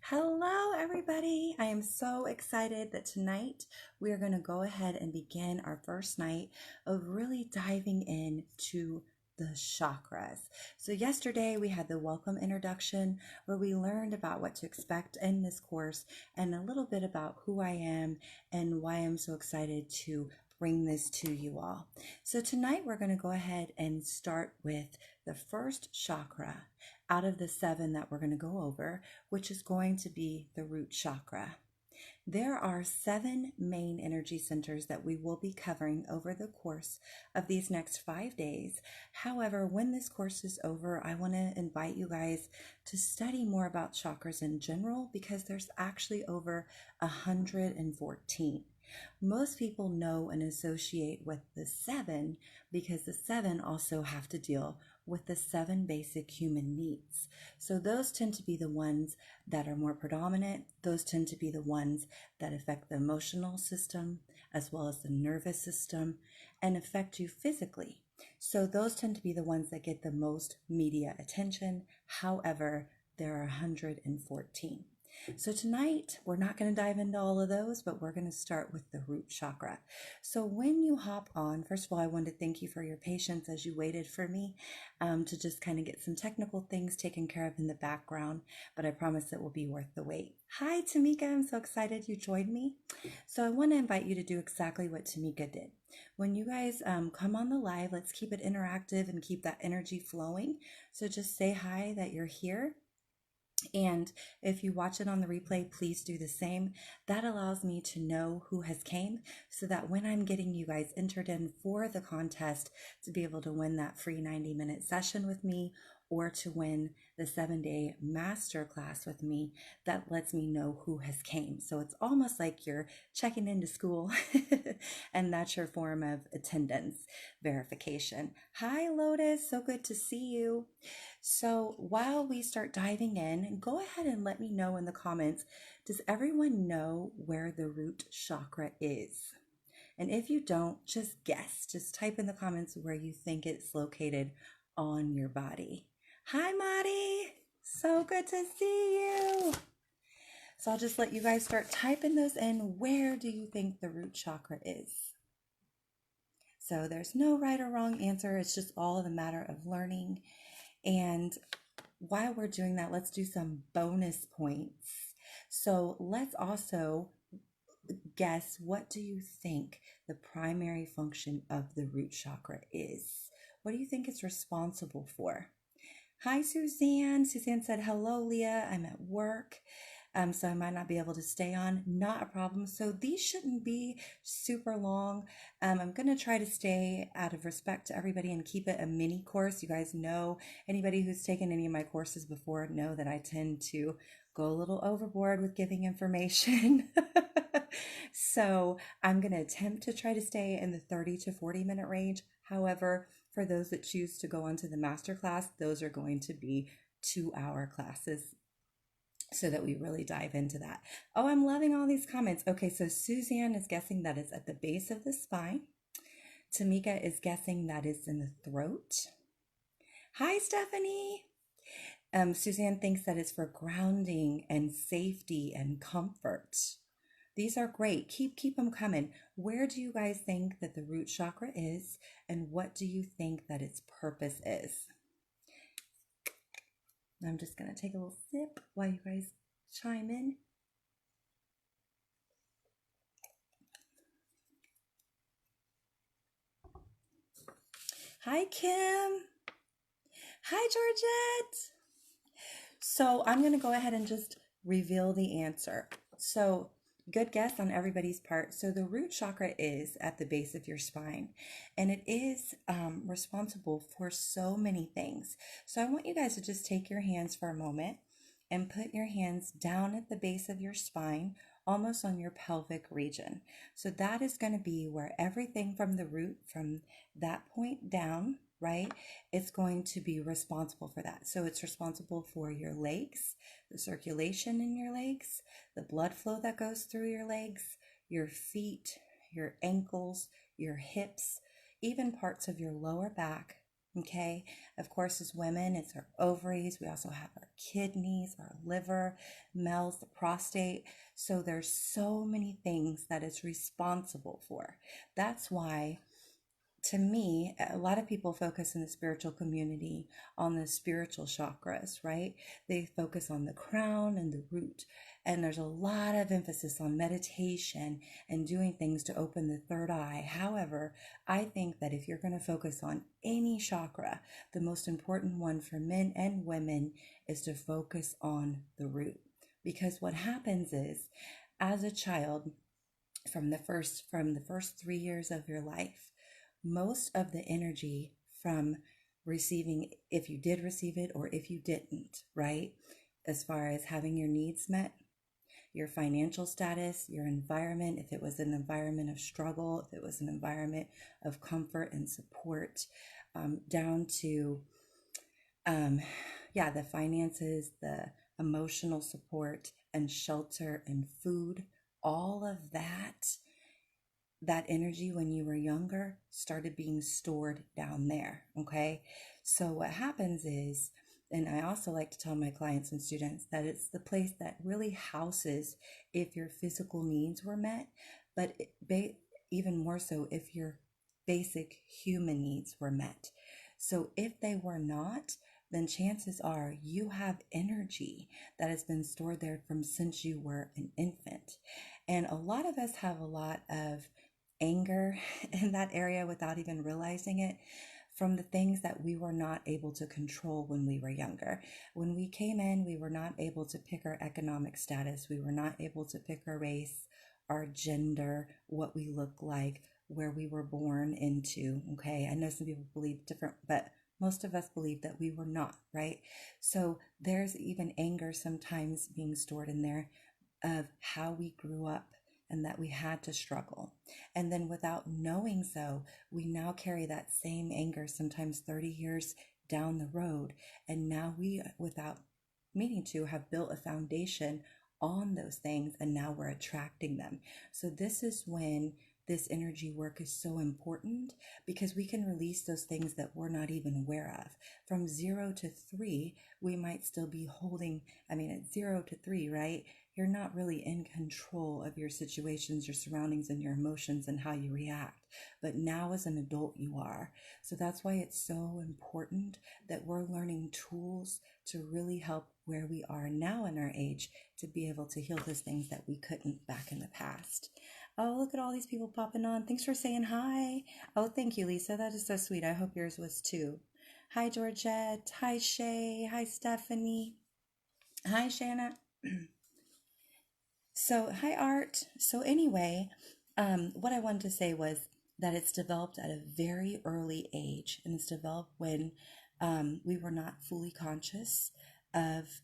Hello, everybody. I am so excited that tonight we are going to go ahead and begin our first night of really diving into the chakras. So, yesterday we had the welcome introduction where we learned about what to expect in this course and a little bit about who I am and why I'm so excited to bring this to you all. So, tonight we're going to go ahead and start with the first chakra out of the 7 that we're going to go over, which is going to be the root chakra. There are 7 main energy centers that we will be covering over the course of these next 5 days. However, when this course is over, I want to invite you guys to study more about chakras in general because there's actually over 114. Most people know and associate with the 7 because the 7 also have to deal with the 7 basic human needs. So those tend to be the ones that are more predominant. Those tend to be the ones that affect the emotional system as well as the nervous system and affect you physically. So those tend to be the ones that get the most media attention. However, there are 114. So tonight, we're not going to dive into all of those, but we're going to start with the root chakra. So when you hop on, first of all, I wanted to thank you for your patience as you waited for me to just kind of get some technical things taken care of in the background, but I promise it will be worth the wait. Hi, Tamika. I'm so excited you joined me. So I want to invite you to do exactly what Tamika did. When you guys come on the live, let's keep it interactive and keep that energy flowing. So just say hi that you're here. And if you watch it on the replay, please do the same. That allows me to know who has came so that when I'm getting you guys entered in for the contest to be able to win that free 90-minute session with me or to win the 7-day masterclass with me, that lets me know who has came. So it's almost like you're checking into school and that's your form of attendance verification. Hi, Lotus. So good to see you. So while we start diving in, go ahead and let me know in the comments, does everyone know where the root chakra is? And if you don't, just guess. Just type in the comments where you think it's located on your body. Hi, Madi. So good to see you. So I'll just let you guys start typing those in. Where do you think the root chakra is? So there's no right or wrong answer. It's just all a matter of learning. And while we're doing that, let's do some bonus points. So let's also guess, what do you think the primary function of the root chakra is? What do you think it's responsible for? Hi, Suzanne. Suzanne said, hello, Leah. I'm at work. So I might not be able to stay on. Not a problem. So these shouldn't be super long. I'm going to try to stay out of respect to everybody and keep it a mini course. You guys know, anybody who's taken any of my courses before know that I tend to go a little overboard with giving information. So I'm going to attempt to try to stay in the 30 to 40 minute range. However, for those that choose to go onto the masterclass, those are going to be 2-hour classes so that we really dive into that. Oh, I'm loving all these comments. Okay, so Suzanne is guessing that it's at the base of the spine. Tamika is guessing that it's in the throat. Hi, Stephanie. Suzanne thinks that it's for grounding and safety and comfort. These are great. Keep them coming. Where do you guys think that the root chakra is, and what do you think that its purpose is? I'm just going to take a little sip while you guys chime in. Hi, Kim. Hi, Georgette. So I'm going to go ahead and just reveal the answer. So good guess on everybody's part. So the root chakra is at the base of your spine, and it is responsible for so many things. So I want you guys to just take your hands for a moment and put your hands down at the base of your spine, almost on your pelvic region. So that is going to be where everything from the root, from that point down, right, it's going to be responsible for that. So it's responsible for your legs, the circulation in your legs, the blood flow that goes through your legs, your feet, your ankles, your hips, even parts of your lower back, Okay. Of course, as women, it's our ovaries. We also have our kidneys, our liver, males, the prostate. So there's so many things that it's responsible for. That's why, to me, a lot of people focus in the spiritual community on the spiritual chakras, right? They focus on the crown and the root. And there's a lot of emphasis on meditation and doing things to open the third eye. However, I think that if you're going to focus on any chakra, the most important one for men and women is to focus on the root. Because what happens is, as a child, from the first 3 years of your life, most of the energy from receiving, if you did receive it or if you didn't, right? As far as having your needs met, your financial status, your environment, if it was an environment of struggle, if it was an environment of comfort and support, down to, the finances, the emotional support and shelter and food, all of that energy when you were younger started being stored down there. Okay. So what happens is, and I also like to tell my clients and students that it's the place that really houses if your physical needs were met, but even more so if your basic human needs were met. So if they were not, then chances are you have energy that has been stored there from since you were an infant. And a lot of us have a lot of anger in that area without even realizing it, from the things that we were not able to control when we were younger. When we came in, we were not able to pick our economic status. We were not able to pick our race, our gender, what we look like, where we were born into. Okay. I know some people believe different, but most of us believe that we were not, right? So there's even anger sometimes being stored in there of how we grew up and that we had to struggle. And then without knowing so, we now carry that same anger sometimes 30 years down the road. And now we, without meaning to, have built a foundation on those things, and now we're attracting them. So this is when this energy work is so important, because we can release those things that we're not even aware of. From 0 to 3, we might still be holding, at 0 to 3, right? You're not really in control of your situations, your surroundings, and your emotions and how you react. But now as an adult, you are. So that's why it's so important that we're learning tools to really help where we are now in our age to be able to heal those things that we couldn't back in the past. Oh, look at all these people popping on. Thanks for saying hi. Oh, thank you, Lisa. That is so sweet. I hope yours was too. Hi, Georgette. Hi, Shay. Hi, Stephanie. Hi, Shanna. So, hi, Art. So, anyway, what I wanted to say was that it's developed at a very early age, and it's developed when we were not fully conscious of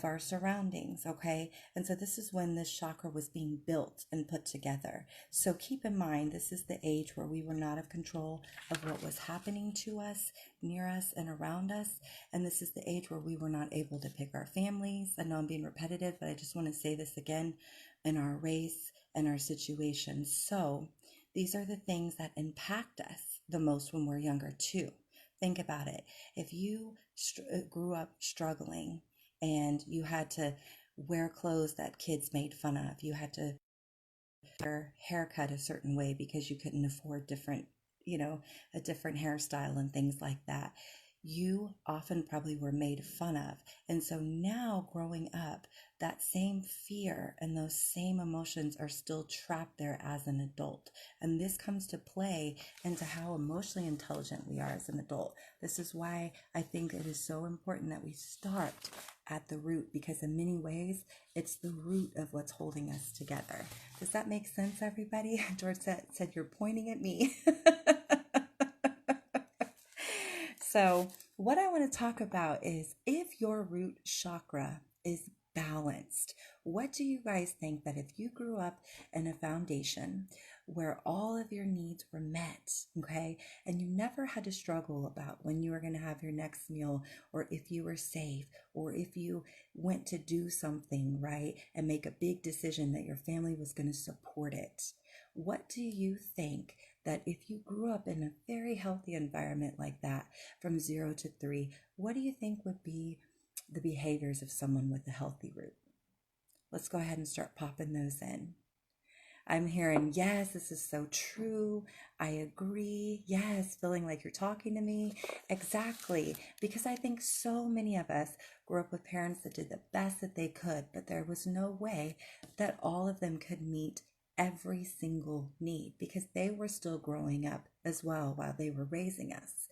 our surroundings. Okay. And so this is when this chakra was being built and put together. So keep in mind, this is the age where we were not of control of what was happening to us, near us, and around us. And this is the age where we were not able to pick our families. I know I'm being repetitive, but I just want to say this again, in our race and our situation. So these are the things that impact us the most when we're younger too. Think about it. If you grew up struggling, and you had to wear clothes that kids made fun of, you had to wear haircut a certain way because you couldn't afford a different hairstyle and things like that, you often probably were made fun of. And so now growing up, that same fear and those same emotions are still trapped there as an adult. And this comes to play into how emotionally intelligent we are as an adult. This is why I think it is so important that we start at the root, because in many ways, it's the root of what's holding us together. Does that make sense, everybody? George said you're pointing at me. So what I want to talk about is, if your root chakra is balanced, what do you guys think that if you grew up in a foundation where all of your needs were met, okay, and you never had to struggle about when you were going to have your next meal, or if you were safe, or if you went to do something, right, and make a big decision that your family was going to support it, what do you think that if you grew up in a very healthy environment like that from 0 to 3, what do you think would be the behaviors of someone with a healthy root? Let's go ahead and start popping those in. I'm hearing, yes, this is so true. I agree. Yes, feeling like you're talking to me. Exactly. Because I think so many of us grew up with parents that did the best that they could, but there was no way that all of them could meet every single need because they were still growing up as well while they were raising us.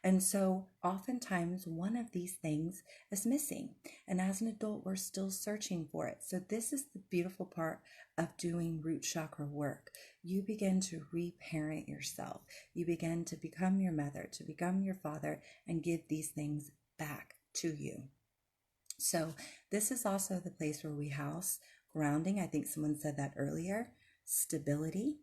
And so oftentimes one of these things is missing. And as an adult, we're still searching for it. So this is the beautiful part of doing root chakra work. You begin to reparent yourself. You begin to become your mother, to become your father, and give these things back to you. So this is also the place where we house grounding. I think someone said that earlier. Stability,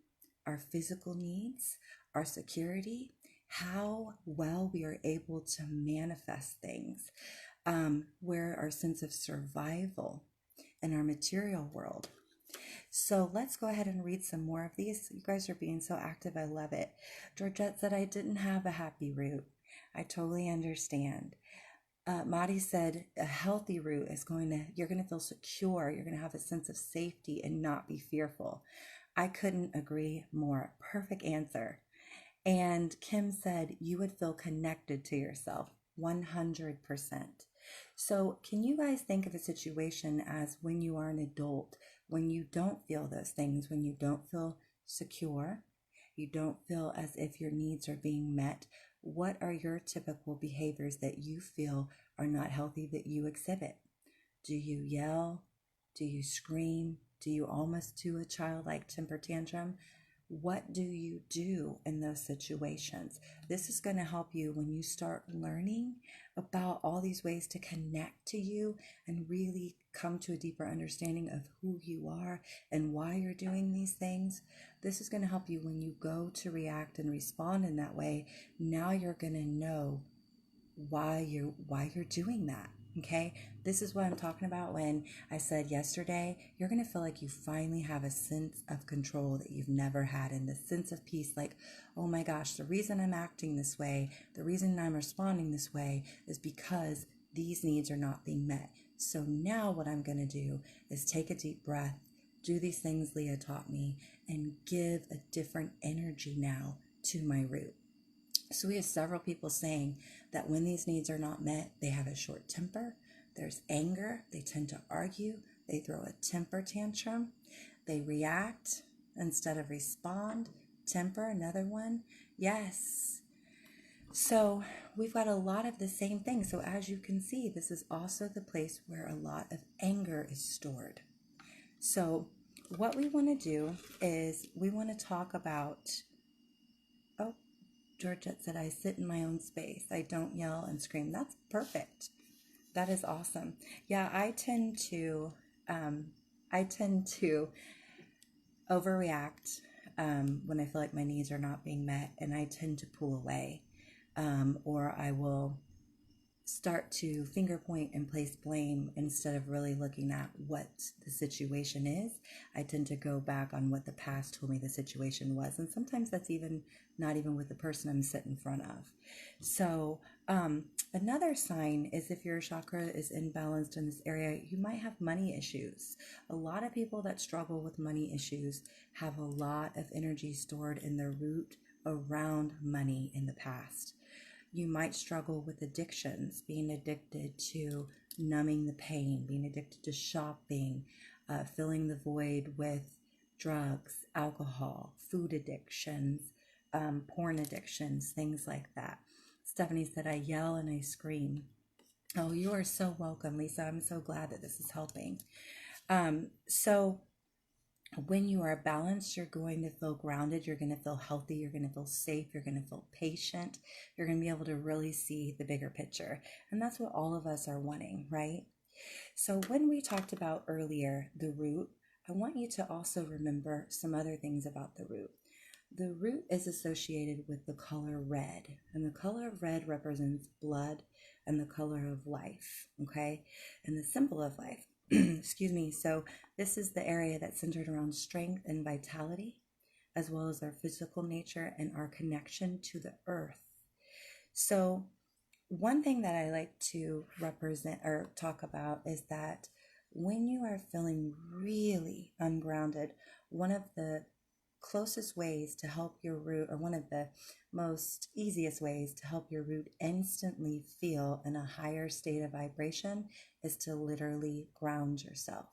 our physical needs, our security, how well we are able to manifest things, where our sense of survival in our material world. So let's go ahead and read some more of these. You guys are being so active. I love it. Georgette said, I didn't have a happy root. I totally understand. Madi said a healthy root is you're going to feel secure. You're going to have a sense of safety and not be fearful. I couldn't agree more. Perfect answer. And Kim said you would feel connected to yourself 100%. So can you guys think of a situation as when you are an adult, when you don't feel those things, when you don't feel secure, you don't feel as if your needs are being met? What are your typical behaviors that you feel are not healthy that you exhibit? Do you yell? Do you scream? Do you almost do a childlike temper tantrum? What do you do in those situations? This is going to help you when you start learning about all these ways to connect to you and really come to a deeper understanding of who you are and why you're doing these things. This is going to help you when you go to react and respond in that way. Now you're going to know why you're doing that. Okay, this is what I'm talking about when I said yesterday, you're going to feel like you finally have a sense of control that you've never had, and the sense of peace, like, oh my gosh, the reason I'm acting this way, the reason I'm responding this way is because these needs are not being met. So now what I'm going to do is take a deep breath, do these things Leah taught me, and give a different energy now to my root. So we have several people saying that when these needs are not met, they have a short temper, there's anger, they tend to argue, they throw a temper tantrum, they react instead of respond, temper, another one. Yes. So we've got a lot of the same thing. So as you can see, this is also the place where a lot of anger is stored. So what we want to do is we want to talk about, Georgette said, I sit in my own space. I don't yell and scream. That's perfect. That is awesome. Yeah, I tend to overreact when I feel like my needs are not being met, and I tend to pull away, or I will start to finger point and place blame instead of really looking at what the situation is. I tend to go back on what the past told me the situation was. And sometimes that's even not even with the person I'm sitting in front of. So another sign is if your chakra is imbalanced in this area, you might have money issues. A lot of people that struggle with money issues have a lot of energy stored in their root around money in the past. You might struggle with addictions, being addicted to numbing the pain, being addicted to shopping, filling the void with drugs, alcohol, food addictions, porn addictions, things like that. Stephanie said, I yell and I scream. Oh, you are so welcome, Lisa. I'm so glad that this is helping. So when you are balanced, you're going to feel grounded, you're going to feel healthy, you're going to feel safe, you're going to feel patient, you're going to be able to really see the bigger picture. And that's what all of us are wanting, right? So when we talked about earlier the root, I want you to also remember some other things about the root. The root is associated with the color red, and the color of red represents blood and the color of life, okay? And the symbol of life. Excuse me. So this is the area that's centered around strength and vitality, as well as our physical nature and our connection to the earth. So, one thing that I like to represent or talk about is that when you are feeling really ungrounded, one of the closest ways to help your root, or one of the most easiest ways to help your root instantly feel in a higher state of vibration, is to literally ground yourself.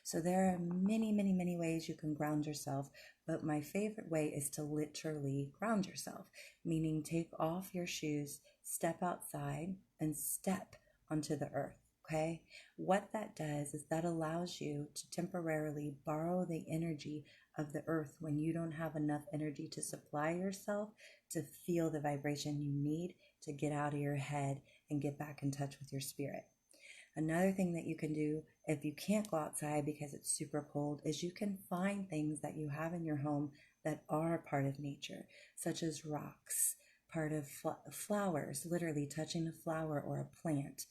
So there are many, many, many ways you can ground yourself, but my favorite way is to literally ground yourself, meaning take off your shoes, step outside, and step onto the earth. Okay, what that does is that allows you to temporarily borrow the energy of the earth when you don't have enough energy to supply yourself to feel the vibration you need to get out of your head and get back in touch with your spirit. Another thing that you can do if you can't go outside because it's super cold is you can find things that you have in your home that are part of nature, such as rocks, part of flowers, literally touching a flower or a plant,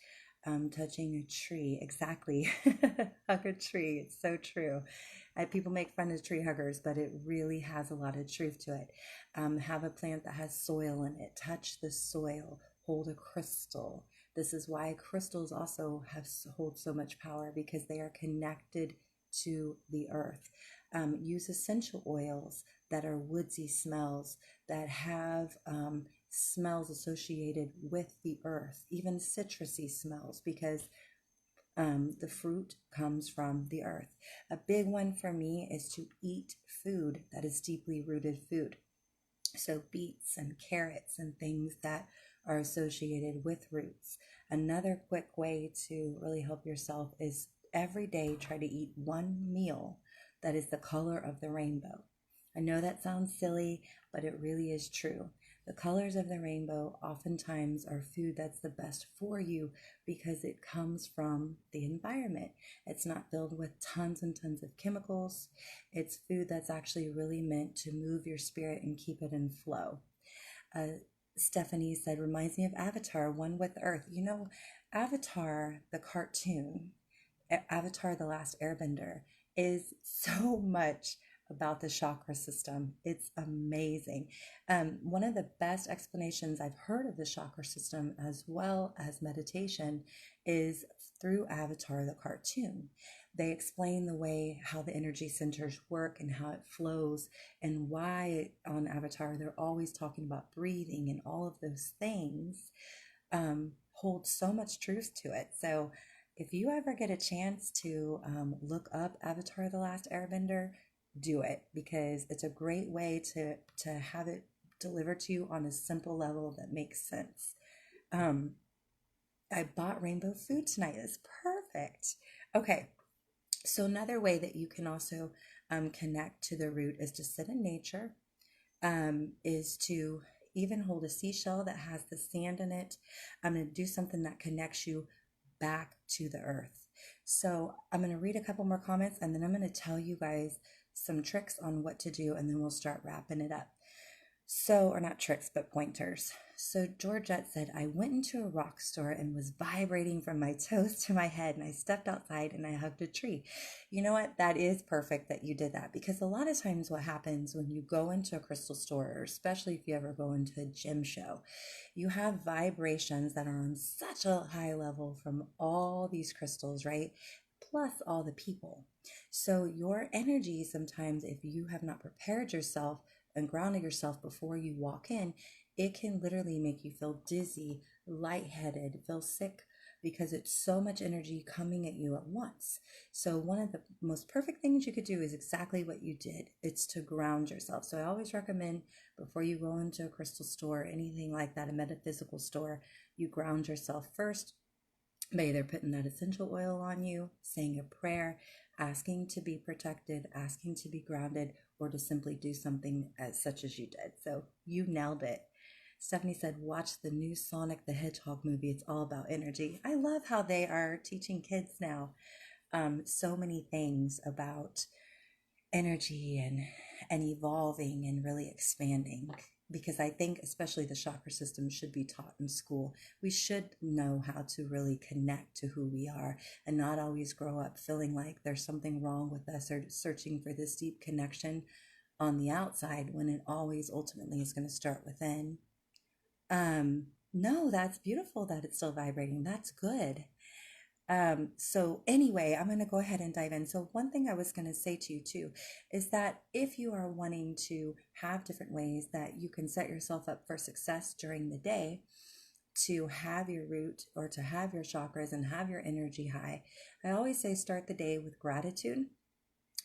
touching a tree. Exactly. Hug a tree. It's so true. People make fun of tree huggers, but it really has a lot of truth to it. Have a plant that has soil in it. Touch the soil. Hold a crystal. This is why crystals also hold so much power, because they are connected to the earth. Use essential oils that are woodsy smells, that have smells associated with the earth, even citrusy smells, because the fruit comes from the earth. A big one for me is to eat food that is deeply rooted food. So beets and carrots and things that are associated with roots. Another quick way to really help yourself is every day try to eat one meal that is the color of the rainbow. I know that sounds silly, but it really is true. The colors of the rainbow oftentimes are food that's the best for you because it comes from the environment. It's not filled with tons and tons of chemicals. It's food that's actually really meant to move your spirit and keep it in flow. Stephanie said, reminds me of Avatar, One with Earth. You know, Avatar, the cartoon, Avatar, The Last Airbender, is so much about the chakra system. It's amazing. One of the best explanations I've heard of the chakra system, as well as meditation, is through Avatar, the cartoon. They explain the way how the energy centers work and how it flows, and why on Avatar they're always talking about breathing, and all of those things hold so much truth to it. So if you ever get a chance to look up Avatar, The Last Airbender, do it, because it's a great way to have it delivered to you on a simple level that makes sense. I bought rainbow food tonight. It's perfect. Okay, so another way that you can also connect to the root is to sit in nature, is to even hold a seashell that has the sand in it. I'm going to do something that connects you back to the earth. So I'm going to read a couple more comments, and then I'm going to tell you guys some tricks on what to do, and then we'll start wrapping it up. So, or not tricks, but pointers. So Georgette said, I went into a rock store and was vibrating from my toes to my head, and I stepped outside and I hugged a tree. You know what? That is perfect that you did that, because a lot of times what happens when you go into a crystal store, or especially if you ever go into a gym show, you have vibrations that are on such a high level from all these crystals, right? Plus all the people. So your energy, sometimes if you have not prepared yourself and grounded yourself before you walk in, it can literally make you feel dizzy, lightheaded, feel sick, because it's so much energy coming at you at once. So one of the most perfect things you could do is exactly what you did. It's to ground yourself. So I always recommend, before you go into a crystal store, anything like that, a metaphysical store, you ground yourself first by either putting that essential oil on you, saying a prayer, asking to be protected, asking to be grounded, or to simply do something such as you did. So you nailed it. Stephanie said, watch the new Sonic the Hedgehog movie. It's all about energy. I love how they are teaching kids now so many things about energy and evolving and really expanding, because I think especially the chakra system should be taught in school. We should know how to really connect to who we are, and not always grow up feeling like there's something wrong with us or searching for this deep connection on the outside when it always ultimately is going to start within. No, that's beautiful that it's still vibrating. That's good. So anyway, I'm going to go ahead and dive in. So one thing I was going to say to you too is that if you are wanting to have different ways that you can set yourself up for success during the day, to have your root or to have your chakras and have your energy high, I always say start the day with gratitude.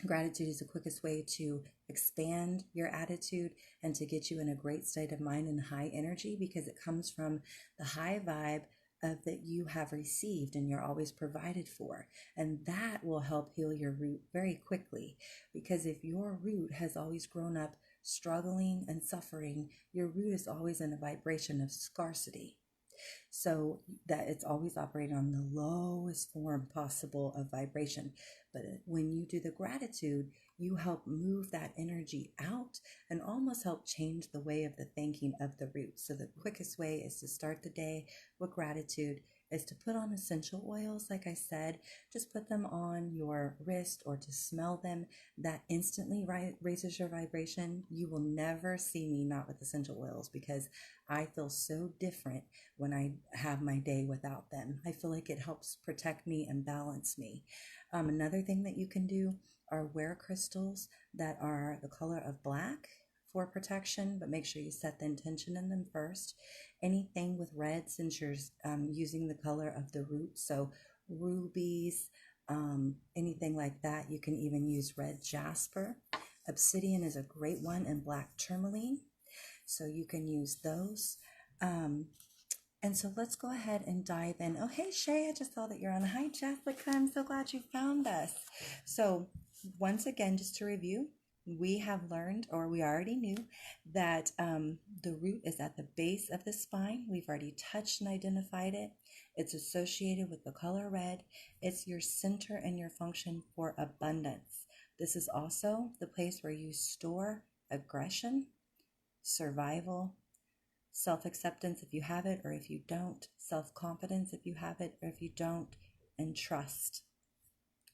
Gratitude is the quickest way to expand your attitude and to get you in a great state of mind and high energy, because it comes from the high vibe of that you have received and you're always provided for. And that will help heal your root very quickly, because if your root has always grown up struggling and suffering, your root is always in a vibration of scarcity. So that it's always operating on the lowest form possible of vibration. But when you do the gratitude, you help move that energy out and almost help change the way of the thinking of the root. So the quickest way is to start the day with gratitude, is to put on essential oils. Like I said, just put them on your wrist or to smell them. That instantly raises your vibration. You will never see me not with essential oils, because I feel so different when I have my day without them. I feel like it helps protect me and balance me. Another thing that you can do are wear crystals that are the color of black for protection, but make sure you set the intention in them first. Anything with red, since you're using the color of the root, so rubies, anything like that. You can even use red jasper. Obsidian is a great one, and black tourmaline. So you can use those. And so let's go ahead and dive in. Oh, hey, Shay, I just saw that you're on. Hi, Jessica. I'm so glad you found us. So once again, just to review, we have learned, or we already knew, that the root is at the base of the spine. We've already touched and identified it. It's associated with the color red. It's your center and your function for abundance. This is also the place where you store aggression, survival, self-acceptance if you have it or if you don't, self-confidence if you have it or if you don't, and trust.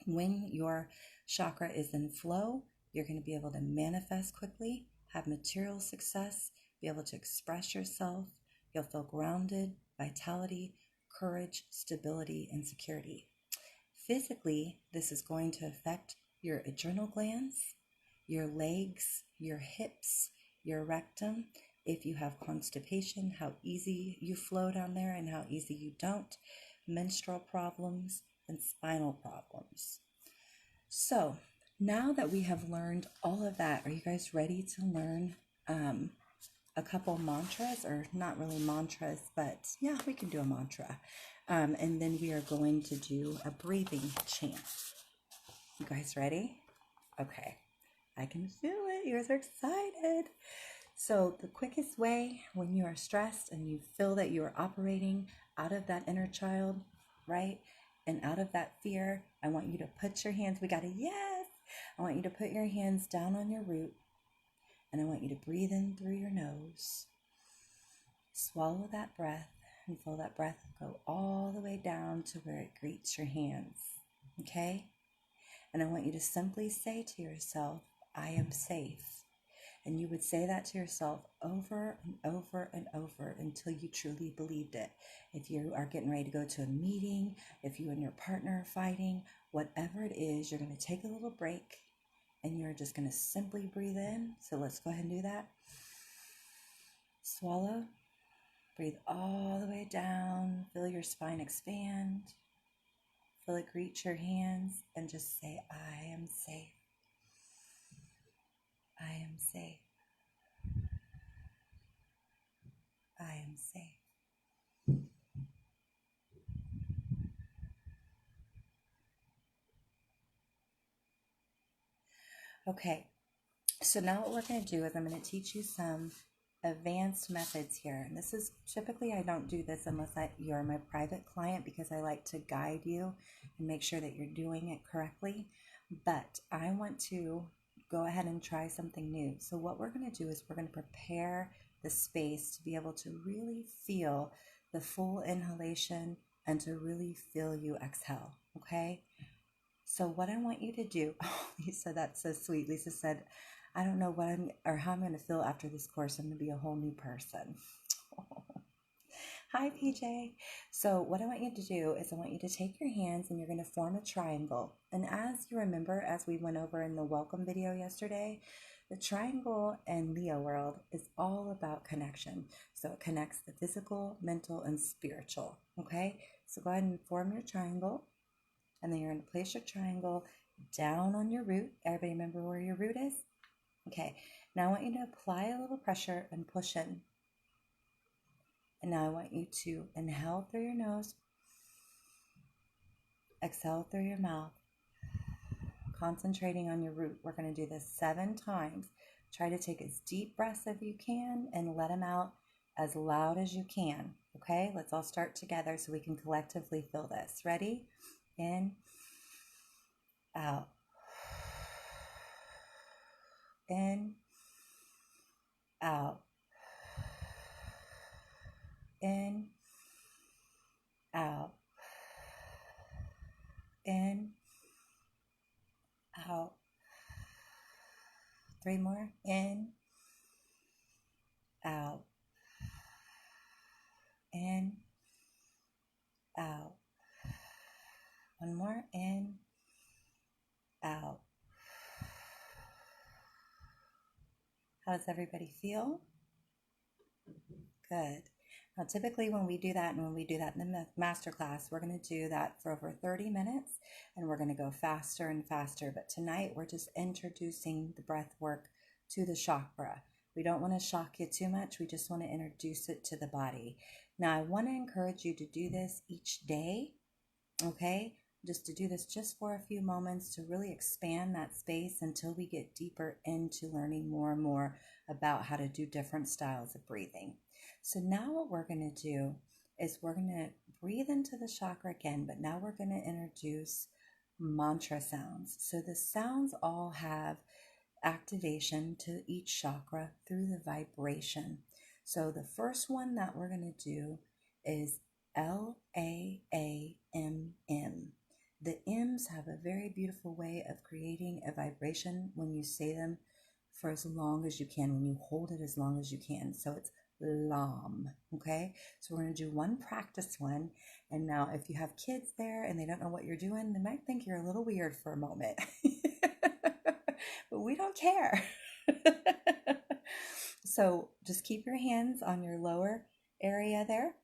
When your chakra is in flow, you're going to be able to manifest quickly, have material success, be able to express yourself. You'll feel grounded, vitality, courage, stability, and security. Physically, this is going to affect your adrenal glands, your legs, your hips, your rectum. If you have constipation, how easy you flow down there and how easy you don't, menstrual problems, and spinal problems. So now that we have learned all of that, are you guys ready to learn a couple mantras? Or not really mantras, but yeah, we can do a mantra. And then we are going to do a breathing chant. You guys ready? Okay. I can feel it. You guys are excited. So the quickest way when you are stressed and you feel that you are operating out of that inner child, right? And out of that fear, I want you to put your hands, we got a yes. I want you to put your hands down on your root, and I want you to breathe in through your nose. Swallow that breath and feel that breath go all the way down to where it greets your hands. Okay? And I want you to simply say to yourself, I am safe. And you would say that to yourself over and over and over until you truly believed it. If you are getting ready to go to a meeting, if you and your partner are fighting, whatever it is, you're going to take a little break and you're just going to simply breathe in. So let's go ahead and do that. Swallow. Breathe all the way down. Feel your spine expand. Feel it reach your hands and just say, I am safe. I am safe. I am safe. Okay, so now what we're going to do is I'm going to teach you some advanced methods here. And this is typically, I don't do this unless you're my private client, because I like to guide you and make sure that you're doing it correctly. But I want to go ahead and try something new. So what we're going to do is we're going to prepare the space to be able to really feel the full inhalation and to really feel you exhale. Okay? So what I want you to do, oh, Lisa, that's so sweet. Lisa said, I don't know what how I'm going to feel after this course. I'm going to be a whole new person. Hi, PJ. So what I want you to do is I want you to take your hands and you're going to form a triangle. And as you remember, as we went over in the welcome video yesterday, the triangle in Leo world is all about connection. So it connects the physical, mental, and spiritual. Okay? So go ahead and form your triangle. And then you're going to place your triangle down on your root. Everybody remember where your root is? Okay. Now I want you to apply a little pressure and push in. And now I want you to inhale through your nose, exhale through your mouth, concentrating on your root. We're going to do this 7 times. Try to take as deep breaths as you can and let them out as loud as you can. Okay, let's all start together so we can collectively feel this. Ready? In, out. In, out. In, out. In, out. 3 more. In, out. In, out. 1 more. In, out. How does everybody feel? Good. Now, typically when we do that and when we do that in the master class, we're going to do that for over 30 minutes and we're going to go faster and faster. But tonight we're just introducing the breath work to the chakra. We don't want to shock you too much. We just want to introduce it to the body. Now, I want to encourage you to do this each day, okay? Just to do this just for a few moments to really expand that space until we get deeper into learning more and more about how to do different styles of breathing. So now what we're going to do is we're going to breathe into the chakra again, but now we're going to introduce mantra sounds. So the sounds all have activation to each chakra through the vibration. So the first one that we're going to do is L-A-A-M-M. The M's have a very beautiful way of creating a vibration when you say them for as long as you can, when you hold it as long as you can. So it's LAM, okay? So we're going to do one practice one. And now if you have kids there and they don't know what you're doing, they might think you're a little weird for a moment. But we don't care. So just keep your hands on your lower area there.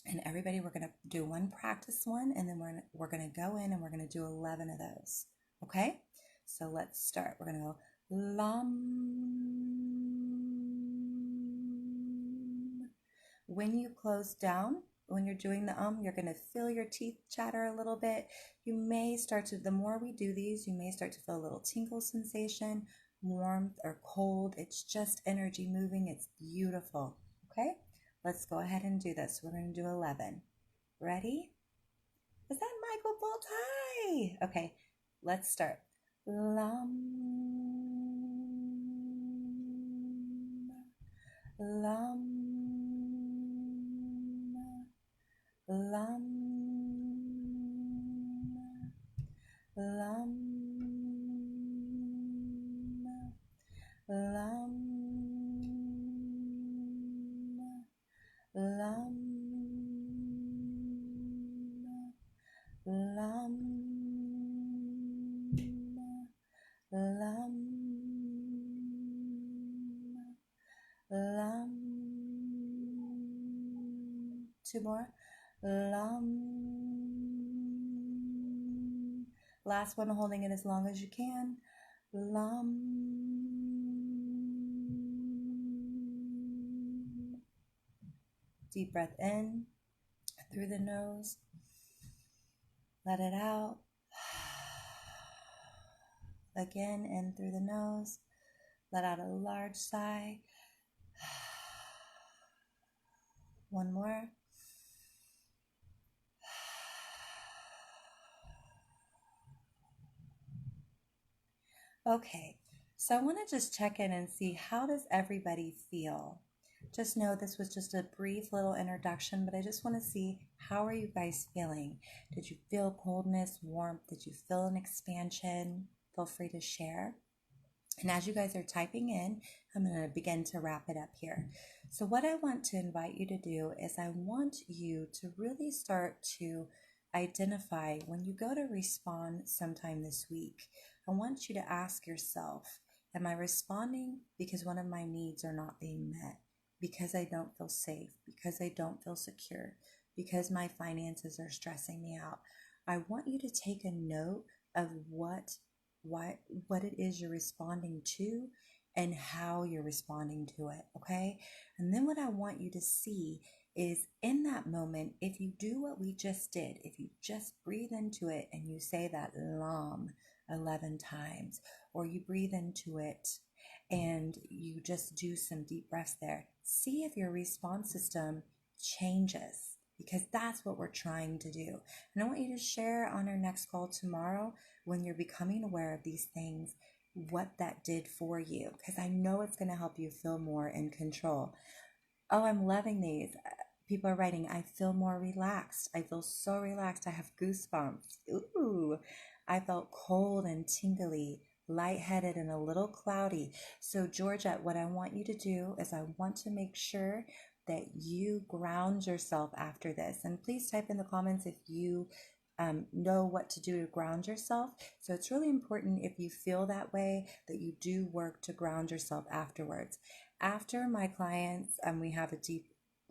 And everybody, we're going to do one practice one, and then we're going to go in and we're going to do 11 of those. Okay? So let's start. We're going to go LAM. When you close down, when you're doing the you're going to feel your teeth chatter a little bit. You may start to, the more we do these, you may start to feel a little tingle sensation, warmth or cold. It's just energy moving. It's beautiful. Okay? Let's go ahead and do this. We're going to do 11. Ready? Is that Michael Bolt? Hi! Okay, let's start. Lum, lum, lum, lum, lum, lum, lum, lum, lum. 2 more. Lum. Last one, holding it as long as you can. Lum. Deep breath in through the nose. Let it out. Again, in through the nose. Let out a large sigh. 1 more. Okay, so I want to just check in and see, how does everybody feel? Just know this was just a brief little introduction, but I just want to see, how are you guys feeling? Did you feel coldness, warmth? Did you feel an expansion? Feel free to share. And as you guys are typing in, I'm going to begin to wrap it up here. So, what I want to invite you to do is I want you to really start to identify when you go to respond sometime this week. I want you to ask yourself, am I responding because one of my needs are not being met? Because I don't feel safe? Because I don't feel secure? Because my finances are stressing me out? I want you to take a note of what it is you're responding to and how you're responding to it, okay? And then what I want you to see is in that moment, if you do what we just did, if you just breathe into it and you say that LAM 11 times, or you breathe into it and you just do some deep breaths there, see if your response system changes, because that's what we're trying to do. And I want you to share on our next call tomorrow, when you're becoming aware of these things, what that did for you, because I know it's going to help you feel more in control. Oh, I'm loving these. People are writing, I feel more relaxed. I feel so relaxed. I have goosebumps. Ooh, I felt cold and tingly, lightheaded, and a little cloudy. So, Georgette, what I want you to do is I want to make sure that you ground yourself after this. And please type in the comments if you know what to do to ground yourself. So it's really important, if you feel that way, that you do work to ground yourself afterwards. After my clients, we have a deep,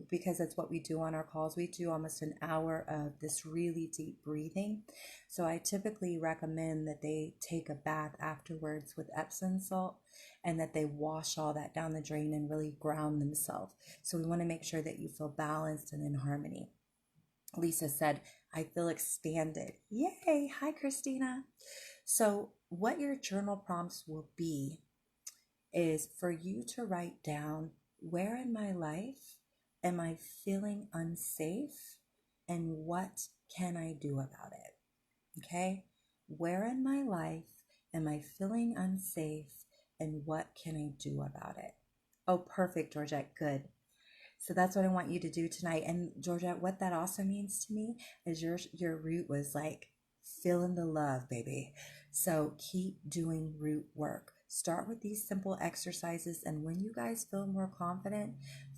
because that's what we do on our calls, we do almost an hour of this really deep breathing. So I typically recommend that they take a bath afterwards with Epsom salt, and that they wash all that down the drain and really ground themselves. So we want to make sure that you feel balanced and in harmony. Lisa said, I feel expanded. Yay. Hi, Christina. So what your journal prompts will be is for you to write down, where in my life am I feeling unsafe, and what can I do about it? Okay. Where in my life am I feeling unsafe, and what can I do about it? Oh, perfect, Georgette. Good. So that's what I want you to do tonight. And Georgette, what that also means to me is your root was like feeling the love, baby. So keep doing root work. Start with these simple exercises. And when you guys feel more confident,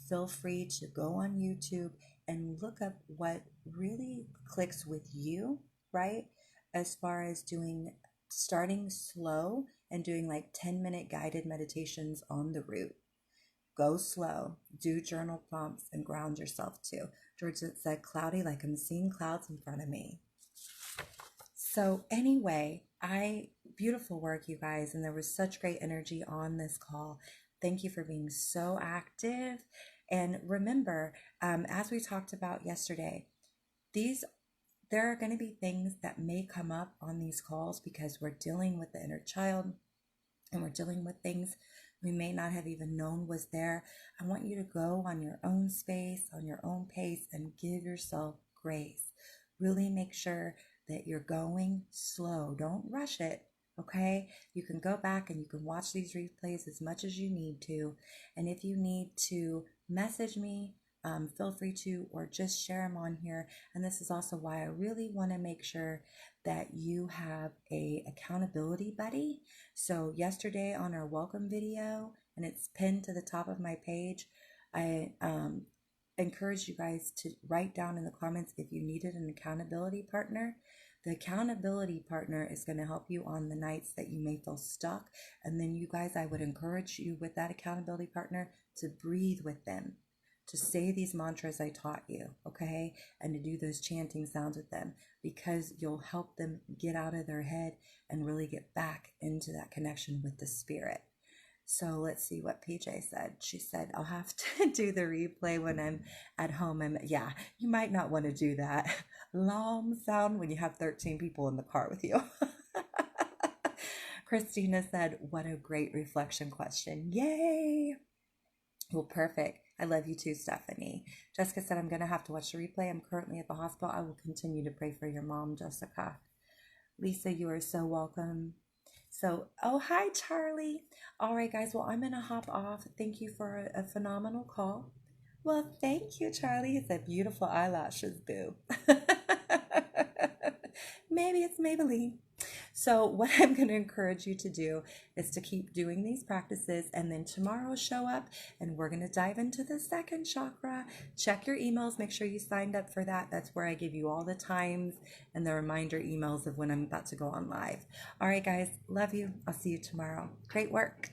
feel free to go on YouTube and look up what really clicks with you, right? As far as starting slow and doing like 10-minute guided meditations on the root. Go slow, do journal prompts, and ground yourself too. George said, cloudy, like I'm seeing clouds in front of me. So anyway, beautiful work, you guys. And there was such great energy on this call. Thank you for being so active. And remember, as we talked about yesterday, there are going to be things that may come up on these calls because we're dealing with the inner child, and we're dealing with things we may not have even known was there. I want you to go on your own space, on your own pace, and give yourself grace. Really make sure that you're going slow. Don't rush it, okay? You can go back and you can watch these replays as much as you need to. And if you need to message me, feel free to, or just share them on here. And this is also why I really want to make sure that you have a accountability buddy. So yesterday on our welcome video, and it's pinned to the top of my page, I encourage you guys to write down in the comments if you needed an accountability partner. The accountability partner is going to help you on the nights that you may feel stuck. And then you guys, I would encourage you with that accountability partner to breathe with them, to say these mantras I taught you, okay? And to do those chanting sounds with them, because you'll help them get out of their head and really get back into that connection with the spirit. So let's see what PJ said. She said, I'll have to do the replay when I'm at home. And yeah, you might not want to do that long sound when you have 13 people in the car with you. Christina said, what a great reflection question. Yay. Well, perfect. I love you too, Stephanie. Jessica said, I'm going to have to watch the replay. I'm currently at the hospital. I will continue to pray for your mom, Jessica. Lisa, you are so welcome. So, oh, hi, Charlie. All right, guys. Well, I'm going to hop off. Thank you for a phenomenal call. Well, thank you, Charlie. It's a beautiful eyelashes, boo. Maybe it's Maybelline. So what I'm going to encourage you to do is to keep doing these practices, and then tomorrow show up and we're going to dive into the second chakra. Check your emails. Make sure you signed up for that. That's where I give you all the times and the reminder emails of when I'm about to go on live. All right, guys. Love you. I'll see you tomorrow. Great work.